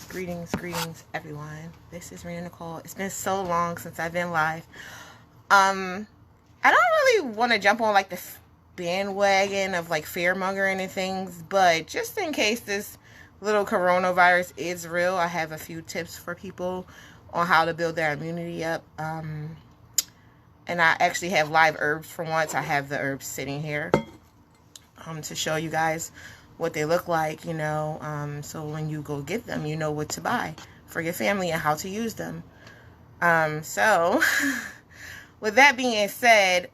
Greetings, everyone. This is Rena Nicole. It's been so long since I've been live. I don't really want to jump on like the bandwagon of like fear mongering and things, but just in case this little coronavirus is real, I have a few tips for people on how to build their immunity up. And I actually have live herbs for once. I have the herbs sitting here to show you guys what they look like, you know, so when you go get them, you know what to buy for your family and how to use them. So with that being said,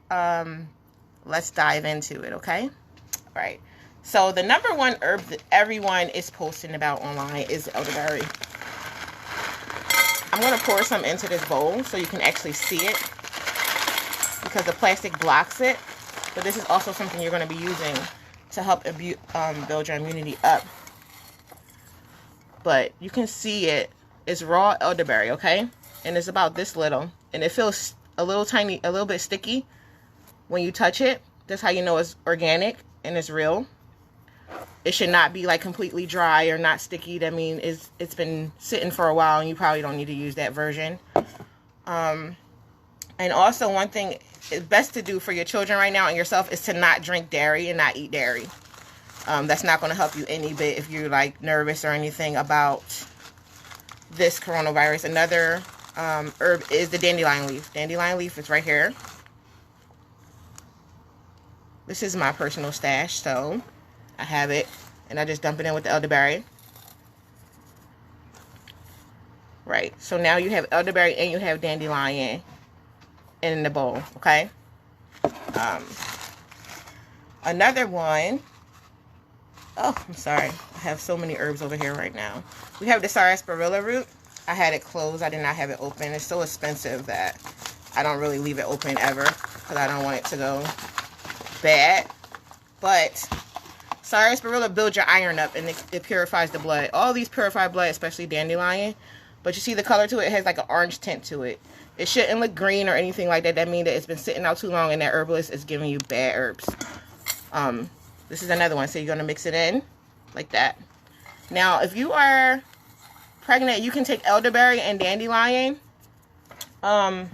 let's dive into it, okay? All right. So the number one herb that everyone is posting about online is elderberry. I'm going to pour some into this bowl so you can actually see it because the plastic blocks it. But this is also something you're going to be using to help build your immunity up. But you can see it. It's raw elderberry, okay? And it's about this little. And it feels a little tiny, a little bit sticky when you touch it. That's how you know it's organic and it's real. It should not be like completely dry or not sticky. That means it's been sitting for a while and you probably don't need to use that version. And also one thing it's best to do for your children right now and yourself is to not drink dairy and not eat dairy. That's not going to help you any bit if you're like nervous or anything about this coronavirus. Another herb is the dandelion leaf. Dandelion leaf is right here. This is my personal stash, so I have it and I just dump it in with the elderberry. Right, so now you have elderberry and you have dandelion in the bowl, okay? Another one, oh, I'm sorry. I have so many herbs over here right now. We have the sarsaparilla root. I had it closed. I did not have it open. It's so expensive that I don't really leave it open ever because I don't want it to go bad. But sarsaparilla builds your iron up and it purifies the blood. All these purify blood, especially dandelion. But you see the color to it, it has like an orange tint to it. It shouldn't look green or anything like that. That means that it's been sitting out too long and that herbalist is giving you bad herbs. This is another one. So you're going to mix it in like that. Now, if you are pregnant, you can take elderberry and dandelion. I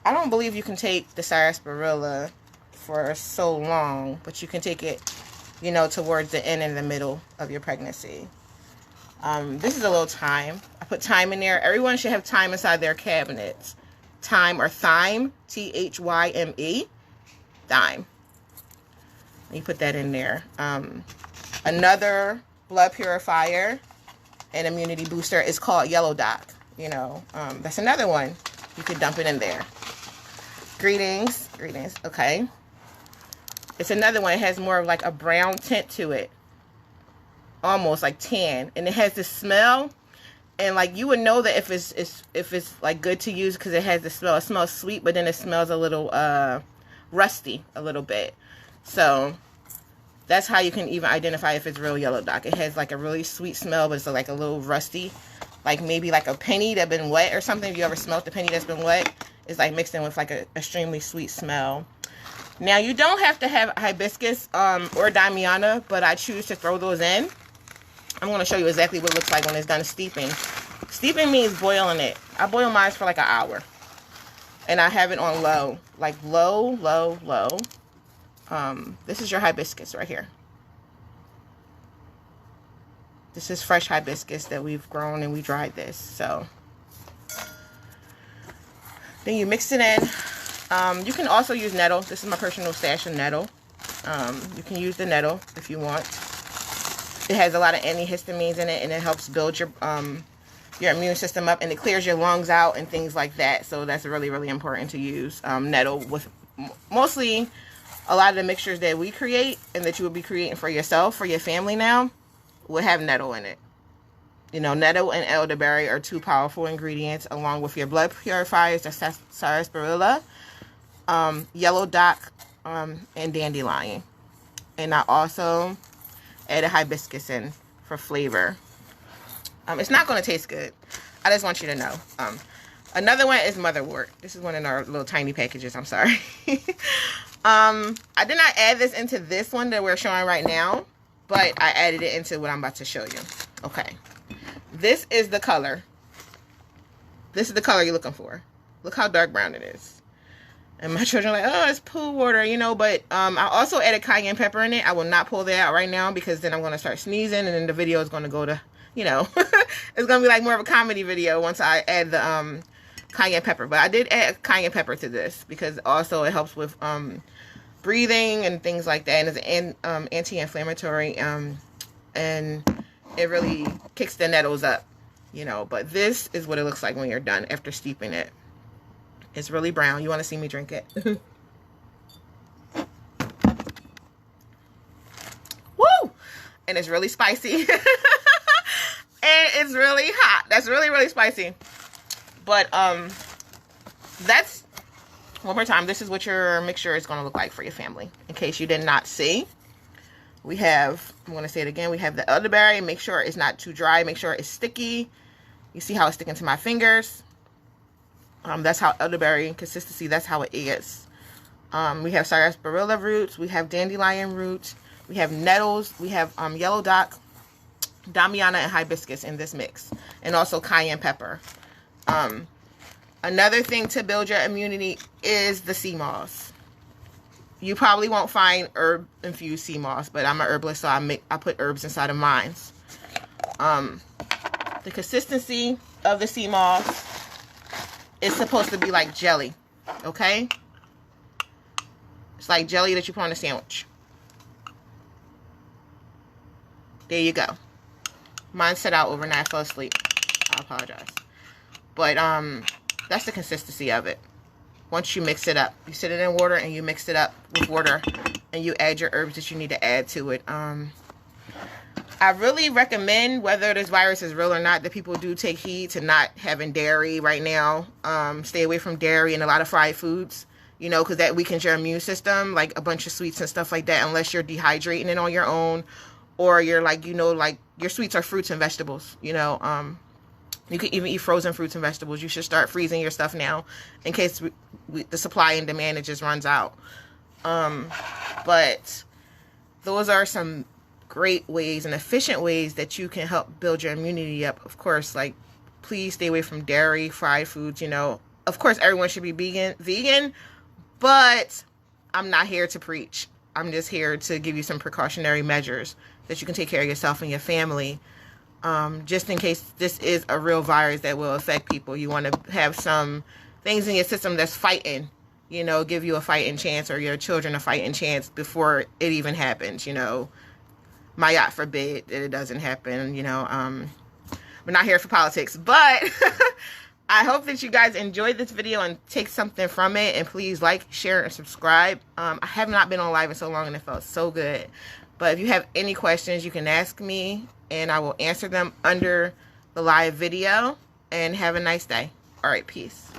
don't believe you can take the sarsaparilla for so long, but you can take it, you know, towards the end and the middle of your pregnancy. This is a little thyme. I put thyme in there. Everyone should have thyme inside their cabinets. Thyme or thyme, T-H-Y-M-E, thyme. You put that in there. Another blood purifier and immunity booster is called yellow dock. You know, that's another one. You could dump it in there. Greetings, okay. It's another one. It has more of like a brown tint to it. Almost like tan, and it has this smell, and like you would know that if it's like good to use because it has the smell. It smells sweet, but then it smells a little rusty a little bit. So that's how you can even identify if it's real yellow dock. It has like a really sweet smell, but it's like a little rusty, like maybe like a penny that's been wet or something. If you ever smelled the penny that's been wet, it's like mixed in with like a extremely sweet smell. Now you don't have to have hibiscus or damiana, but I choose to throw those in. I'm going to show you exactly what it looks like when it's done steeping. Steeping means boiling it. I boil mine for like an hour. And I have it on low. Like low. This is your hibiscus right here. This is fresh hibiscus that we've grown and we dried this. So then you mix it in. You can also use nettle. This is my personal stash of nettle. You can use the nettle if you want. It has a lot of antihistamines in it, and it helps build your immune system up, and it clears your lungs out and things like that. So that's really, really important to use nettle with. Mostly, a lot of the mixtures that we create and that you will be creating for yourself, for your family now, will have nettle in it. You know, nettle and elderberry are two powerful ingredients, along with your blood purifiers, the sarsaparilla, yellow dock, and dandelion. And I also add a hibiscus in for flavor. It's not going to taste good. I just want you to know. Another one is motherwort. This is one in our little tiny packages. I'm sorry. I did not add this into this one that we're showing right now, but I added it into what I'm about to show you. Okay. This is the color. This is the color you're looking for. Look how dark brown it is. And my children are like, oh, it's pool water, you know, but I also added cayenne pepper in it. I will not pull that out right now because then I'm going to start sneezing and then the video is going to go to, you know, it's going to be like more of a comedy video once I add the cayenne pepper. But I did add cayenne pepper to this because also it helps with breathing and things like that. And it's an anti-inflammatory and it really kicks the nettles up, you know. But this is what it looks like when you're done after steeping it. It's really brown. You want to see me drink it? Woo! And it's really spicy. And it's really hot. That's really, really spicy. But that's, one more time, this is what your mixture is going to look like for your family. In case you did not see. We have, I'm going to say it again, we have the elderberry. Make sure it's not too dry. Make sure it's sticky. You see how it's sticking to my fingers? That's how elderberry consistency, that's how it is. We have sarsaparilla roots, we have dandelion roots, we have nettles, we have yellow dock, damiana, and hibiscus in this mix. And also cayenne pepper. Another thing to build your immunity is the sea moss. You probably won't find herb-infused sea moss, but I'm an herbalist, so I put herbs inside of mine. The consistency of the sea moss, it's supposed to be like jelly, okay? It's like jelly that you put on a sandwich. There you go. Mine set out overnight. I fell asleep. I apologize. But that's the consistency of it. Once you mix it up, you sit it in water and you mix it up with water and you add your herbs that you need to add to it. I really recommend, whether this virus is real or not, that people do take heed to not having dairy right now. Stay away from dairy and a lot of fried foods, you know, because that weakens your immune system, like a bunch of sweets and stuff like that, unless you're dehydrating it on your own, or you're like, you know, like your sweets are fruits and vegetables, you know. You can even eat frozen fruits and vegetables. You should start freezing your stuff now in case the supply and demand, it just runs out. But those are some great ways and efficient ways that you can help build your immunity up. Of course, like, please stay away from dairy, fried foods, you know. Of course, everyone should be vegan, but I'm not here to preach. I'm just here to give you some precautionary measures that you can take care of yourself and your family. Just in case this is a real virus that will affect people. You want to have some things in your system that's fighting, you know, give you a fighting chance, or your children a fighting chance before it even happens, you know. My God forbid that it doesn't happen, you know. We're not here for politics, but I hope that you guys enjoyed this video and take something from it. And please like, share, and subscribe. I have not been on live in so long and it felt so good. But if you have any questions, you can ask me and I will answer them under the live video. And have a nice day. All right, peace.